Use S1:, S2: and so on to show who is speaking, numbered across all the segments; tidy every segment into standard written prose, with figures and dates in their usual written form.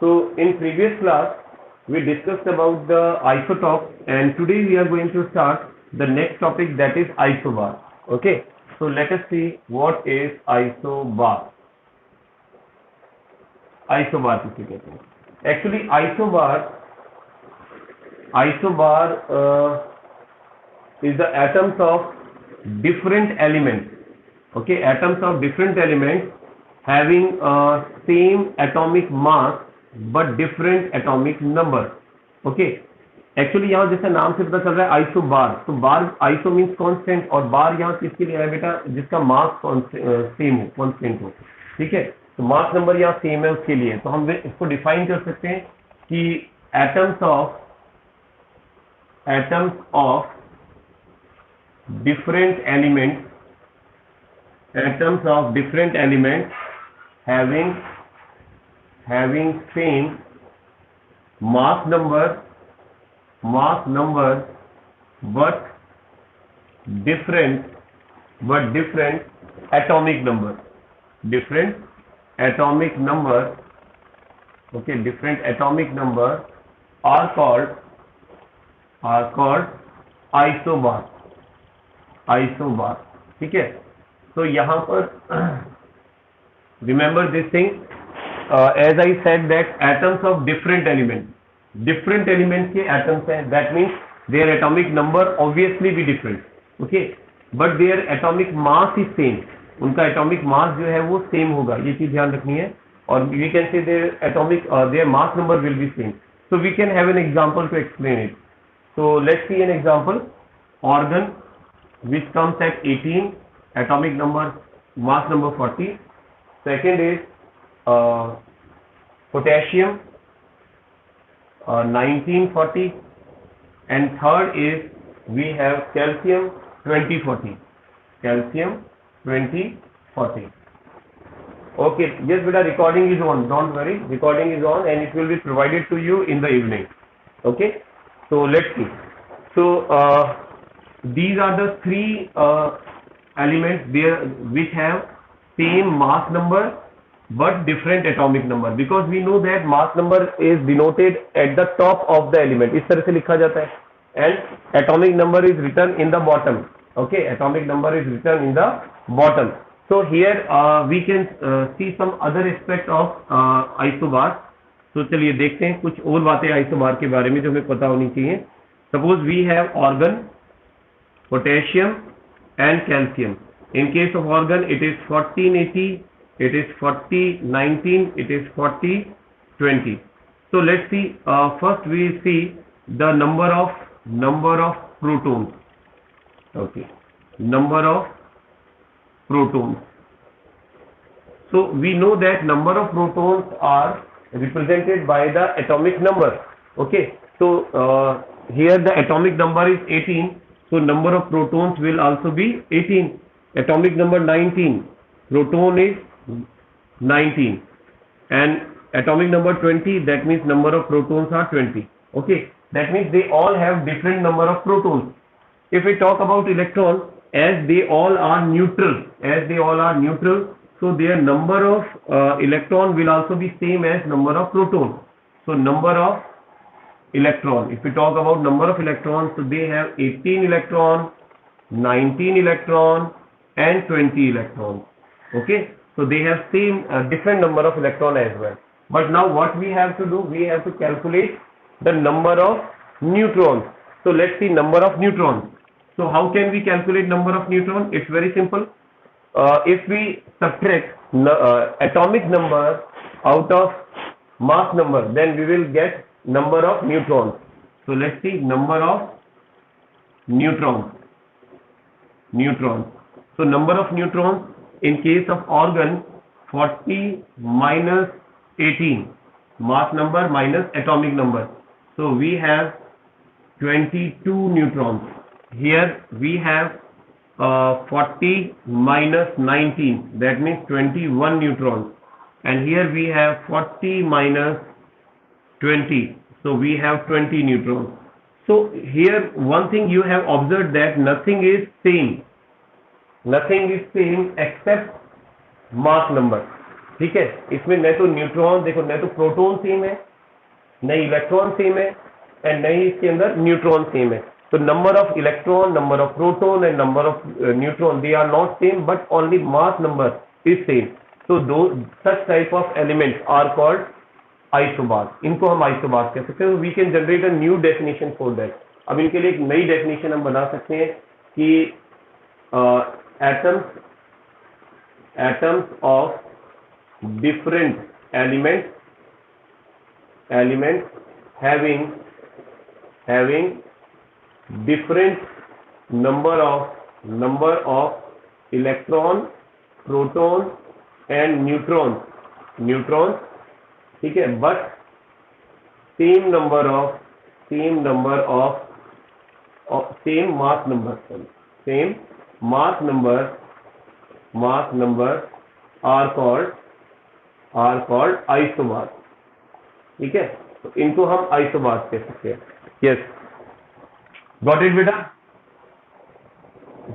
S1: So in previous class, we discussed about the isotope, and today we are going to start the next topic, that is isobar. Okay. So let us see what is isobar. Isobar किसे कहते हैं? Actually isobar is the atoms of different elements. Okay, atoms of different elements having same atomic mass but different atomic number. Okay, actually यहाँ जैसे नाम से पता चल रहा है आइसो बार, तो बार आइसो मीन्स कांस्टेंट, और बार यहाँ किसके लिए है बेटा, जिसका मास सेम हो, कांस्टेंट हो. ठीक है, तो मास नंबर यहाँ सेम है उसके लिए. तो हम इसको डिफाइन कर सकते हैं कि atoms of different elements having same mass number but different atomic number. Different atomic number are called isobar. ठीक है. तो यहाँ पर remember this thing, as I said that atoms of different elements के atoms हैं, that means their atomic number obviously be different, okay, but their atomic mass is same. उनका atomic mass जो है वो same होगा, ये चीज ध्यान रखनी है. और we can say their mass number will be same. So we can have an example to explain it. So let's see an example. Organ which comes at 18, atomic number, mass number 40. Second is potassium, 1940, and third is we have calcium, 2040. Okay, yes beta, recording is on, don't worry, recording is on and it will be provided to you in the evening. Okay, so let's see. So these are the three elements there which have same mass number but different atomic number, because we know that mass number is denoted at the top of the element, इस तरह से लिखा जाता है, and atomic number is written in the bottom. Okay, atomic number is written in the bottom. So here we can see some other aspect of isobar. तो चलिए देखते हैं कुछ और बातें आइसोबार के बारे में जो हमें पता होनी चाहिए. Suppose we have organ, potassium and calcium. In case of organ, it is 1480, it is 4019, it is 4020. So let's see. First we see the number of protons. Okay, number of protons. So we know that number of protons are represented by the atomic number. Okay, so here the atomic number is 18. So number of protons will also be 18. Atomic number 19, proton is 19, and atomic number 20, that means number of protons are 20. Okay, that means they all have different number of protons. If we talk about electron, as they all are neutral, so their number of electron will also be same as number of proton. So number of electron, if we talk about number of electrons, so they have 18 electron, 19 electron and 20 electrons. Okay, so they have same different number of electron as well. But now what we have to do, we have to calculate the number of neutrons. So let's see number of neutrons. So how can we calculate number of neutrons? It's very simple. If we subtract atomic number out of mass number, then we will get number of neutrons. So let's see number of neutrons. So number of neutrons in case of organ, 40 minus 18, mass number minus atomic number. So we have 22 neutrons. Here we have 40 minus 19, that means 21 neutrons. And here we have 40 minus 20, so we have 20 neutrons. So here one thing you have observed, that nothing is same except mass number. ठीक है, इसमें न तो neutron, देखो न तो proton same है, न इलेक्ट्रॉन सेम है, एंड न ही इसके अंदर न्यूट्रॉन सेम है. तो number of electron, number of proton and number of neutron, they are not same, but only mass number is same. So those such type of elements are called isobars. इनको हम isobars कह सकते हैं. We can generate a new definition for that. अब इनके लिए एक नई definition हम बना सकते हैं कि atoms of different elements having different number of electron, proton and neutrons, ठीक है, but same mass number are called isobars. ठीक है, तो इनको हम isobars कह सकते हैं. Yes, got it बेटा?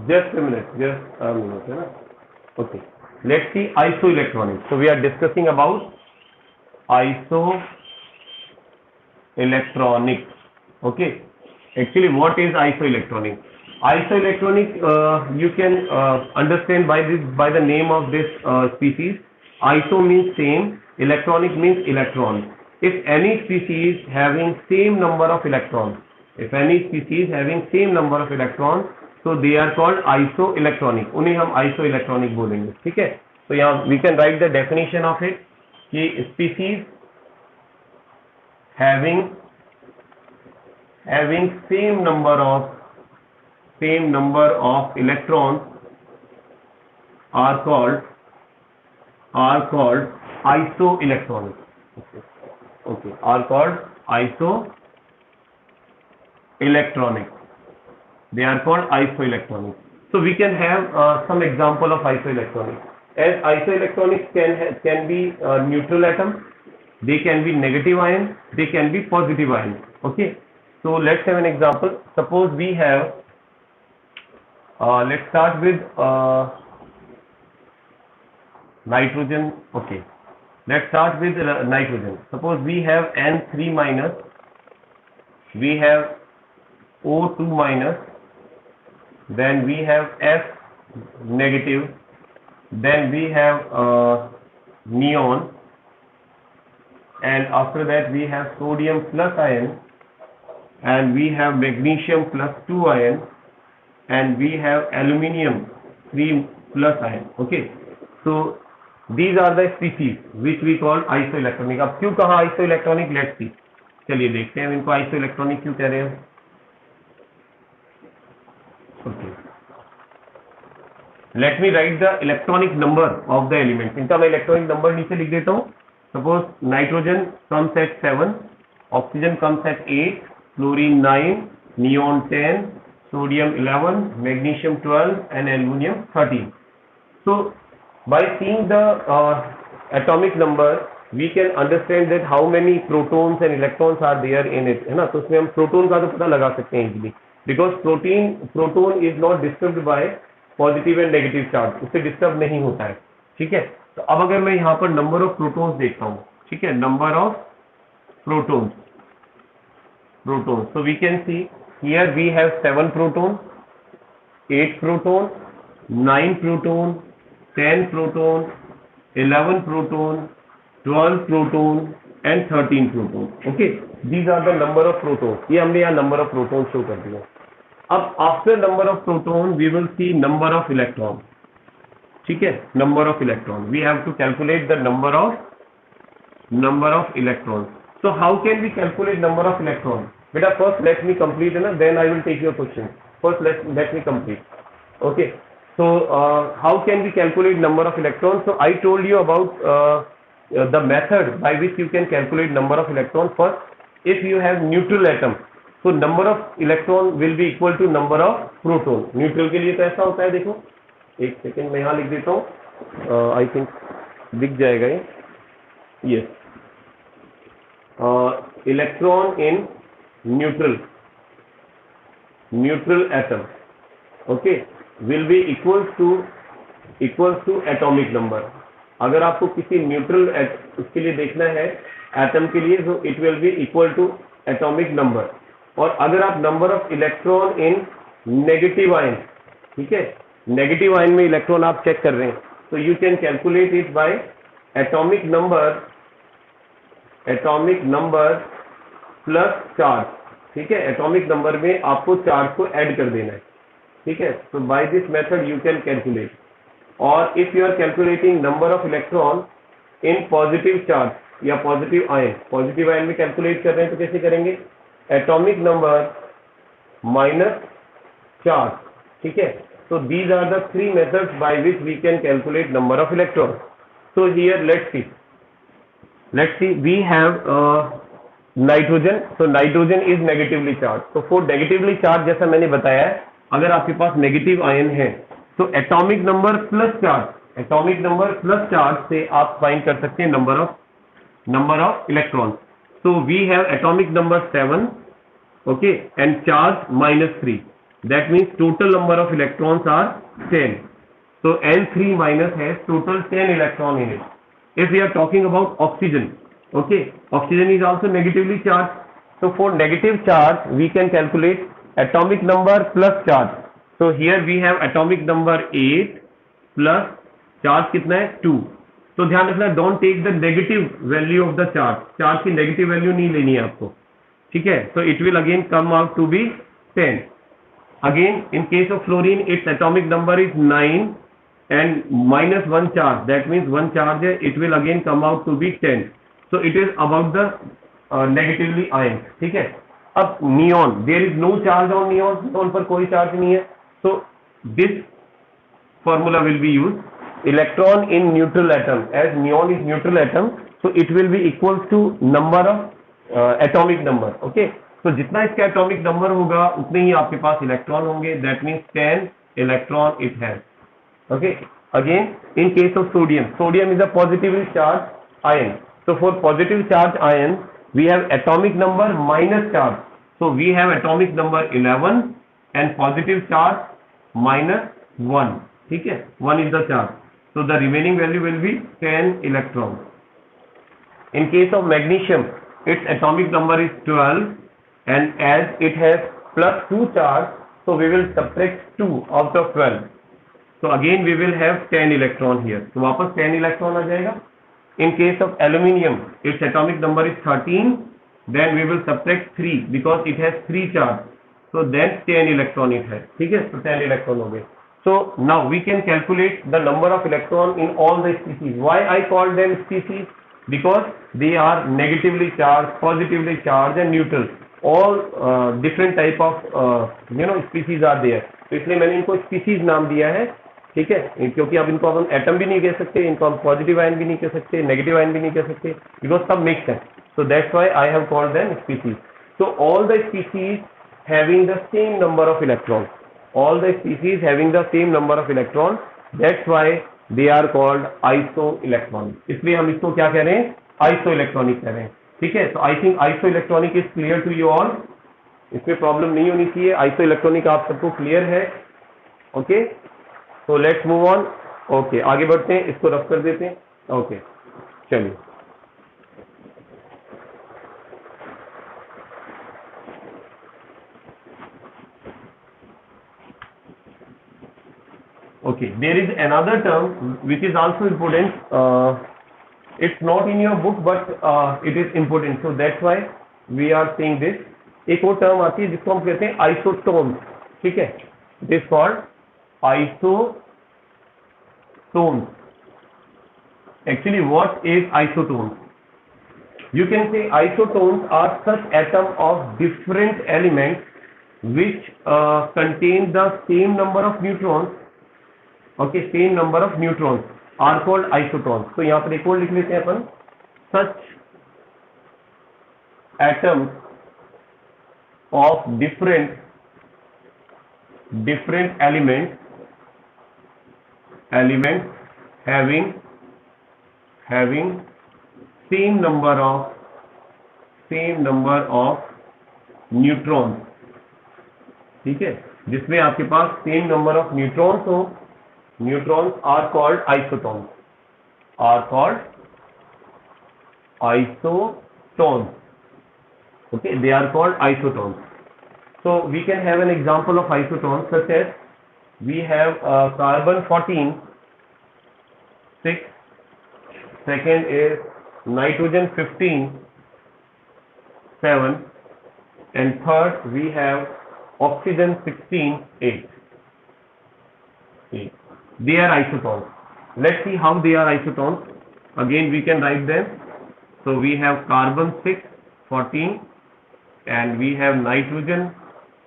S1: Just a minute, है ना? Okay. Let's see isoelectronics. So we are discussing about isoelectronics. Okay. Actually, what is isoelectronics? Isoelectronics, you can understand by the name of this species. Iso means same, electronic means electron. If any species having same number of electrons, so they are called isoelectronic. उन्हें हम isoelectronic बोलेंगे. ठीक है, तो यहाँ we can write the definition of it कि species having same number of electrons are called isoelectronic. Okay, are called isoelectronic. They are called isoelectronics. So we can have some example of isoelectronics. As isoelectronics can be neutral atoms, they can be negative ion, they can be positive ion. Okay. So let's have an example. Suppose we have, let's start with nitrogen. Okay. Let's start with nitrogen. Suppose we have N3 minus, we have O2 minus, then we have S negative, then we have neon, and after that we have sodium plus ion, and we have magnesium plus 2 ion, and we have aluminium 3 plus ion. Okay, so these are the species which we call isoelectronic. अब क्यों कहा isoelectronic? Let's see. चलिए देखते हैं इनको isoelectronic क्यों कह रहे हैं. Okay. Let me write the electronic number of the element. इनका मैं electronic number नीचे लिख देता हूँ. Suppose nitrogen comes at 7, oxygen comes at 8, fluorine 9, neon 10, sodium 11, magnesium 12, and aluminium 13. So by seeing the atomic number, we can understand that how many protons and electrons are there in it, है ना. तो उसमें हम proton का तो पता लगा सकते हैं easily. Because proton is not disturbed by positive and negative charge, उससे डिस्टर्ब नहीं होता है. ठीक है, तो अब अगर मैं यहाँ पर नंबर ऑफ प्रोटॉन्स देखता हूँ, ठीक है, number of protons, so we can see here we have 7 proton, 8 proton, 9 proton, 10 proton, 11 proton, 12 proton and 13 proton. Okay, these are the number of protons. ये हमने यहाँ number of protons show कर दिया. अब after number of proton we will see number of electron. ठीक है, number of electron. We have to calculate the number of electrons. So how can we calculate number of electrons? Beta, first let me complete, then I will take your question. First let me complete. Okay. So how can we calculate number of electrons? So I told you about the method by which you can calculate number of electrons. First, if you have neutral atom, so number of electron will be equal to number of proton. Neutral के लिए तो ऐसा होता है, देखो एक second मैं यहाँ लिख देता हूँ, आई थिंक दिख जाएगा ये. Yes, electron in neutral atom, okay, will be equals to atomic number. अगर आपको किसी न्यूट्रल उसके लिए देखना है एटम के लिए, तो it will be equal to atomic number. और अगर आप number of electron in negative ion, ठीक है, नेगेटिव आयन में इलेक्ट्रॉन आप चेक कर रहे हैं, तो you can calculate it by atomic number plus charge, ठीक है। एटॉमिक नंबर में आपको चार्ज को ऐड कर देना है, ठीक है। तो by this method you can calculate. और if you are calculating number of electron in positive charge या पॉजिटिव आयन में कैलकुलेट कर रहे हैं, तो कैसे करेंगे? एटॉमिक नंबर माइनस चार्ज, ठीक है। So these are the three methods by which we can calculate number of electrons. So here let's see, we have nitrogen. So nitrogen is negatively charged. So for negatively charged, जैसा मैंने बताया है, अगर आपके पास negative ion है तो atomic number plus charge से आप फाइंड कर सकते हैं number of electrons. So we have atomic number 7, okay, and charge -3. That means total number of electrons are 10. So N3 minus has total 10 electron in it. If we are talking about oxygen, okay, oxygen is also negatively charged. So for negative charge, we can calculate atomic number plus charge. So here we have atomic number 8 plus charge कितना है 2. तो ध्यान रखना, don't take the negative value of the charge. Charge की negative value नहीं लेनी है आपको, ठीक है। So it will again come out to be 10. Again, in case of fluorine, its atomic number is 9 and minus 1 charge. That means 1 charge, it will again come out to be 10. So it is about the negatively ion, ठीक है। अब neon, there is no charge on neon, neon पर कोई charge नहीं है। So this formula will be used. Electron in neutral atom, as neon is neutral atom, so it will be equal to number of atomic number, okay. तो जितना इसका atomic number होगा उतने ही आपके पास इलेक्ट्रॉन होंगे। That means 10 electron it has, okay. Again in case of sodium is a positively charged ion. So for positive charge ion we have atomic number minus charge, so we have atomic number 11 and positive charge -1, ठीक है, 1 is the charge. So the remaining value will be 10 electron. In case of magnesium its atomic number is 12 and as it has +2 charge, so we will subtract 2 out of 12. So again we will have 10 electron here. So वापस 10 electron आ जाएगा। In case of aluminium, its atomic number is 13. Then we will subtract 3 because it has 3 charge. So then 10 electron it has. ठीक है, तो 10 electron हो गए। So now we can calculate the number of electron in all the species. Why I call them species? Because they are negatively charged, positively charged, and neutral. All different type of species are there. तो इसलिए मैंने इनको species नाम दिया है, ठीक है, क्योंकि अब इनको हम एटम भी नहीं कह सकते, इनको हम पॉजिटिव आयन भी नहीं कह सकते, नेगेटिव आयन भी नहीं कह सकते, बिकॉज सब मिक्स है। So that's why I have called them species. So all the species having the same number of electron, that's why they are called isoelectronic. इसलिए हम इसको क्या कह रहे हैं? आइसो इलेक्ट्रॉनिक कह रहे हैं, ठीक है। तो I think isoelectronic is clear to you all, इसमें प्रॉब्लम नहीं होनी चाहिए। आइसो इलेक्ट्रॉनिक आप सबको क्लियर है, ओके। तो लेट्स मूव ऑन, ओके, आगे बढ़ते हैं, इसको रफ कर देते हैं, ओके, चलिए। Okay, there is another term which is also important. It's not in your book, but it is important. So that's why we are saying this. एक और टर्म आती है जिसको हम कहते हैं आइसोटोन्स, ठीक है। It is called isotones. Actually what is isotones? You can say isotones are such atoms of different elements which contain the same number of neutrons. Okay, same number of neutrons are called isotones. तो यहाँ पर एक और लिख लेते हैं अपन, such atoms of different elements having same number of neutrons, ठीक है, जिसमें आपके पास सेम नंबर ऑफ न्यूट्रॉन्स हो, neutrons are called isotones. are called isotones. Okay, they are called isotones. So we can have an example of isotones, such as we have carbon 14, 6, second is nitrogen 15, 7, and third we have oxygen 16, 8. They are isotones. Let's see how they are isotones. Again, we can write them. So we have carbon 6, 14, and we have nitrogen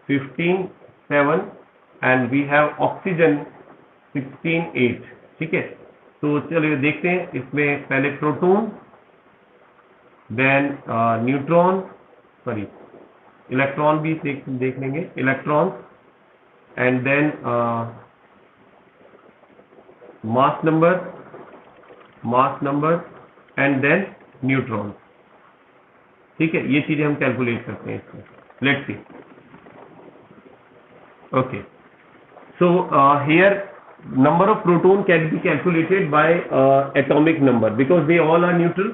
S1: 15, 7, and we have oxygen 16, 8. ठीक है, तो चलिए देखते हैं इसमें पहले proton, then neutron, sorry electron भी देख लेंगे, electron, and then mass number and then neutron. ठीक है, ये चीजें हम कैलकुलेट करते हैं इसमें. Let's see. Okay, so here number of proton can be calculated by atomic number, because they all are neutral,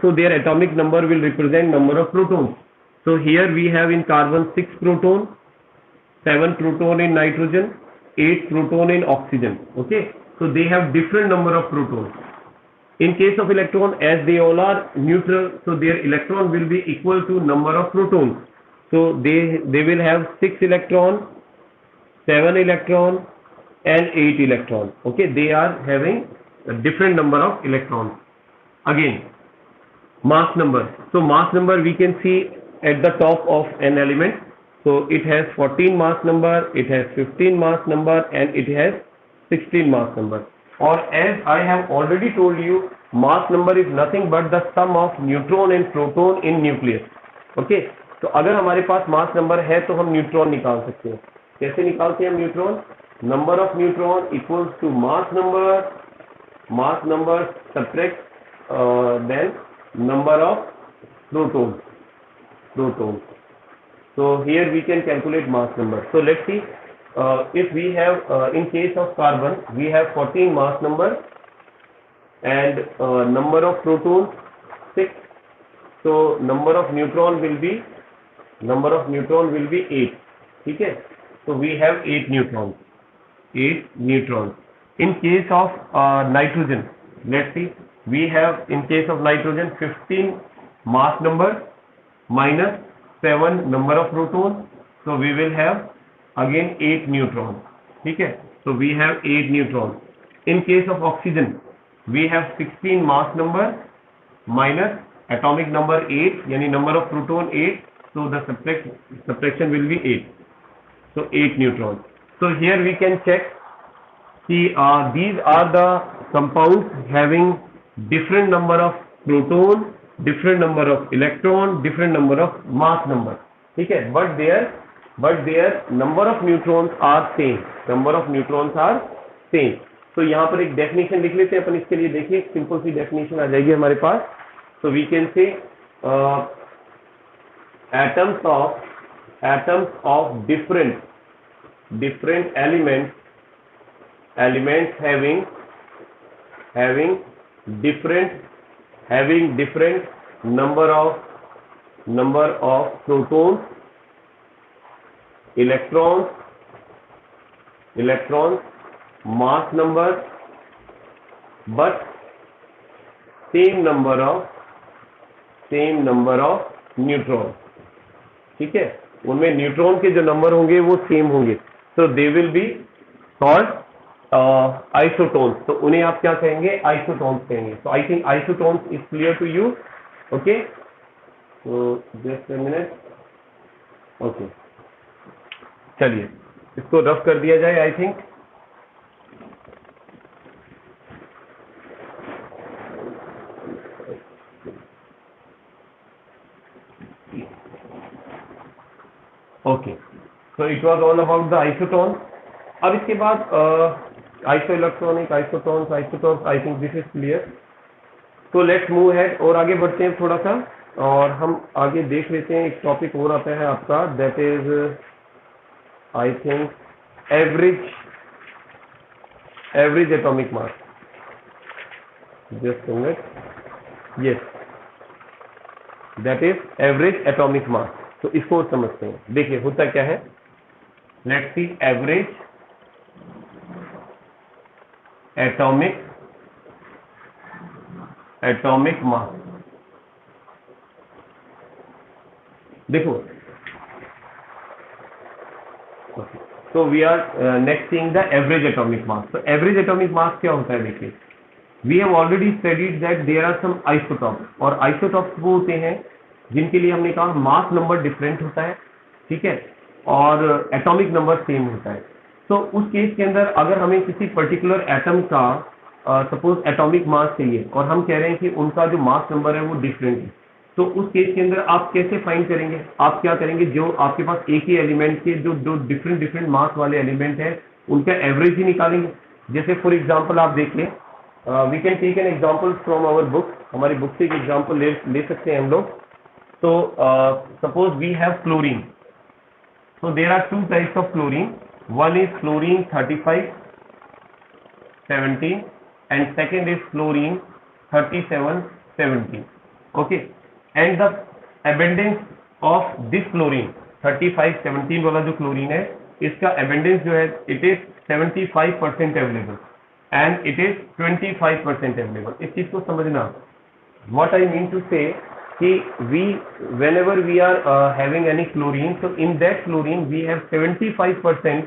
S1: so their atomic number will represent number of protons. So here we have in carbon 6 proton, 7 proton in nitrogen, 8 proton in oxygen. Okay, so they have different number of protons. In case of electron, as they all are neutral, so their electron will be equal to number of protons. So they will have 6 electron, 7 electron, and 8 electron. Okay, they are having a different number of electrons. Again, mass number. So mass number we can see at the top of an element. So it has 14 mass number, it has 15 mass number, and it has 16 mass number. Or as I have already told you, mass number is nothing but the sum of neutron and proton in nucleus. Okay, तो अगर हमारे पास mass number है तो हम neutron निकाल सकते हैं. कैसे निकालते हैं हम neutron? Number of neutron equals to mass number subtract then number of proton. So here we can calculate mass number. So let's see, if we have in case of carbon we have 14 mass number and number of protons 6. So number of neutron will be 8. ठीक है, so we have 8 neutrons. In case of nitrogen, let's see, we have in case of nitrogen 15 mass number minus 7 number of protons, so we will have again 8 neutrons. ठीक है, so we have 8 neutrons. In case of oxygen, we have 16 mass number minus atomic number 8, yani number of proton 8, so the subtraction will be 8, so 8 neutrons. So here we can check, see, these are the compounds having different number of proton, different number of electron, different number of mass number. ठीक है, but their number of neutrons are same. तो यहाँ पर एक definition लिख लेते हैं अपन इसके लिए. देखिए, सिंपल सी डेफिनेशन आ जाएगी हमारे पास. So we can say atoms of different elements having different number of protons, electrons, mass number, but same number of neutron. ठीक है, उनमें न्यूट्रॉन के जो नंबर होंगे वो सेम होंगे, so they will be called isotones. तो उन्हें आप क्या कहेंगे? आइसोटोन्स कहेंगे. So I think isotones is clear to you. Okay, so just a minute. Okay, चलिए इसको रफ कर दिया जाए. I think okay, so it was all about the isotone. अब इसके बाद iso electronic, isotones, I think this is clear. तो let's move head और आगे बढ़ते हैं थोड़ा सा, और हम आगे देख लेते हैं. एक टॉपिक और आता है आपका, that is I think average atomic mass. Just minute, yes, that is average atomic mass. तो इसको समझते हैं। देखिए होता क्या है, let's see average atomic mass. देखो, तो we are next seeing the average atomic mass. तो एवरेज एटॉमिक मास क्या होता है? देखिए, we have already studied that there are some isotopes, और आइसोटॉप्स वो होते हैं जिनके लिए हमने कहा मास नंबर डिफरेंट होता है, ठीक है, और एटॉमिक नंबर सेम होता है। तो उस केस के अंदर अगर हमें किसी पर्टिकुलर एटम का सपोज एटॉमिक मास चाहिए और हम कह रहे हैं कि उनका जो मास नंबर है वो डिफरेंट है, तो उस केस के अंदर आप कैसे फाइंड करेंगे? आप क्या करेंगे, जो आपके पास एक ही एलिमेंट के जो दो डिफरेंट मास वाले एलिमेंट है उनका एवरेज ही निकालेंगे। जैसे फॉर एग्जांपल आप देखिए, we can take an example from our book, हमारी बुक से एक एग्जांपल ले सकते हैं हम लोग। तो suppose we have chlorine, so there are two types of chlorine, one is chlorine 3517 and second is chlorine 3717, okay, and the abundance of this chlorine 3517 वाला जो क्लोरीन है इसका abundance जो है it is 75% available and it is 25% available। इस चीज को समझना, what I mean to say कि whenever we are having any chlorine, so in that chlorine we have 75%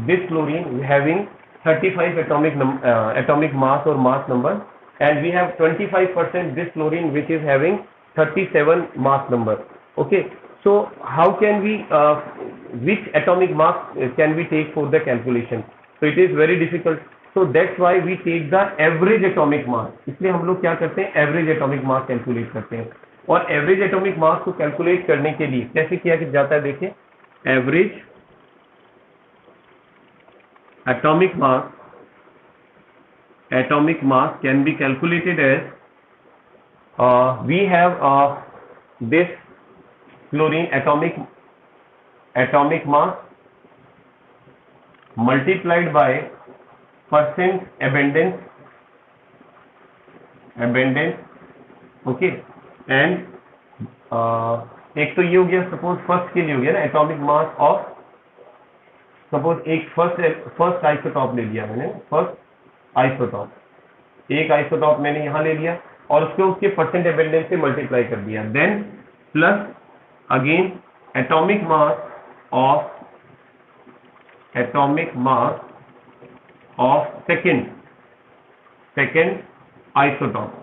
S1: this chlorine having 35 atomic mass or mass number, and we have 25% this chlorine which is having 37 mass number, okay। So how can we which atomic mass can we take for the calculation? So it is very difficult, so that's why we take the average atomic mass। इसलिए हम लोग क्या करते हैं, average atomic mass calculate करते हैं। और average atomic मास को कैलकुलेट करने के लिए कैसे किया जाता है? देखिए, average atomic mass can be calculated as we have this chlorine atomic mass multiplied by percent abundance, okay, and एक तो ये हो गया, सपोज फर्स्ट के लिए हो गया ना, एटॉमिक मास ऑफ, सपोज एक फर्स्ट आइसोटॉप ले लिया मैंने, फर्स्ट आइसोटॉप, एक आइसोटॉप मैंने यहां ले लिया और उसको उसके परसेंट एबंडेंस से मल्टीप्लाई कर दिया, then plus again atomic mass of second isotope,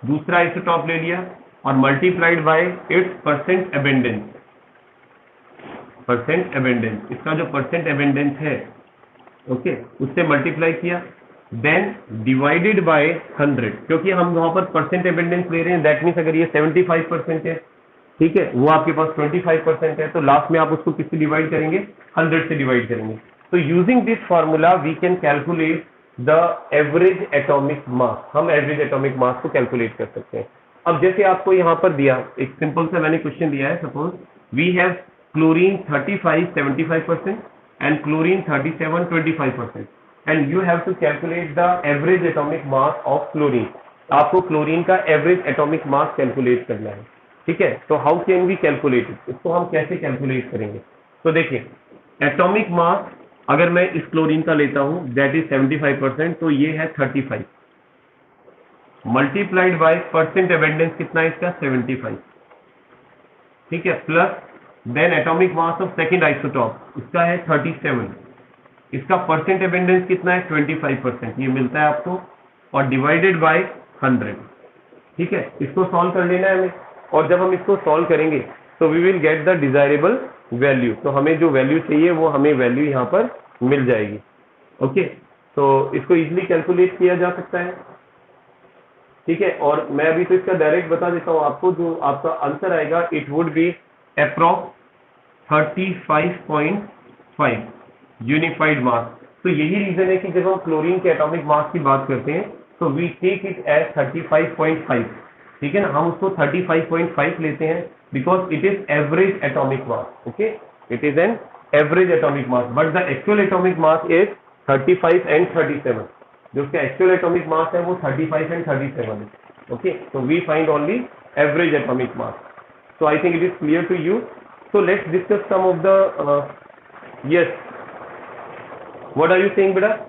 S1: दूसरा आइसोटॉप ले लिया और multiplied by its percent abundance, इसका जो परसेंट एबंडेंस है, ओके, उससे मल्टीप्लाई किया, देन डिवाइडेड बाय 100, क्योंकि हम वहां पर परसेंट एबंडेंस ले रहे हैं, दैट मीन्स अगर ये 75% है, ठीक है, वो आपके पास 25% है, तो लास्ट में आप उसको किससे डिवाइड करेंगे? 100 से डिवाइड करेंगे। तो using this formula we can calculate the average atomic mass, हम एवरेज एटॉमिक मास को कैलकुलेट कर सकते हैं। अब जैसे आपको यहाँ पर दिया, एक सिंपल सा मैंने क्वेश्चन दिया है, suppose we have chlorine 35 75% and chlorine 37 25%, and you have to calculate the average atomic mass of chlorine. आपको क्लोरीन का एवरेज एटॉमिक मास कैलकुलेट करना है, ठीक है। तो how can we calculate it, इसको हम कैसे कैलकुलेट करेंगे? तो देखिए, एटॉमिक मास अगर मैं इस क्लोरीन का लेता हूं दैट इज 75%, तो ये है 35 मल्टीप्लाइड बाय परसेंट एबंडेंस कितना है इसका? 75, ठीक है, plus then atomic mass of second isotope, इसका है 37, इसका परसेंट एबंडेंस कितना है? 25%, ये मिलता है आपको, और डिवाइडेड बाय 100, ठीक है। इसको सॉल्व कर लेना है हमें, और जब हम इसको सॉल्व करेंगे तो we will get the desirable value. तो हमें जो वैल्यू चाहिए वो हमें वैल्यू यहाँ पर मिल जाएगी, ओके। तो इसको इजीली कैलकुलेट किया जा सकता है, ठीक है। और मैं अभी तो इसका डायरेक्ट बता देता हूँ आपको, जो आपका आंसर आएगा it would be approx 35.5 unified mass. तो यही रीजन है कि जब हम क्लोरीन के एटॉमिक मास की बात करते हैं तो वी टेक इट एज 35.5, ठीक है ना, हम उसको 35.5 लेते हैं because it is average atomic mass, okay, it is an average atomic mass, but the actual atomic mass is 35 and 37, जो उसका एक्चुअल एटॉमिक मास है वो 35 एंड 37 है. Okay, so we find only average atomic mass. So I think it is clear to you. So let's discuss some of the yes. What are you saying, beta?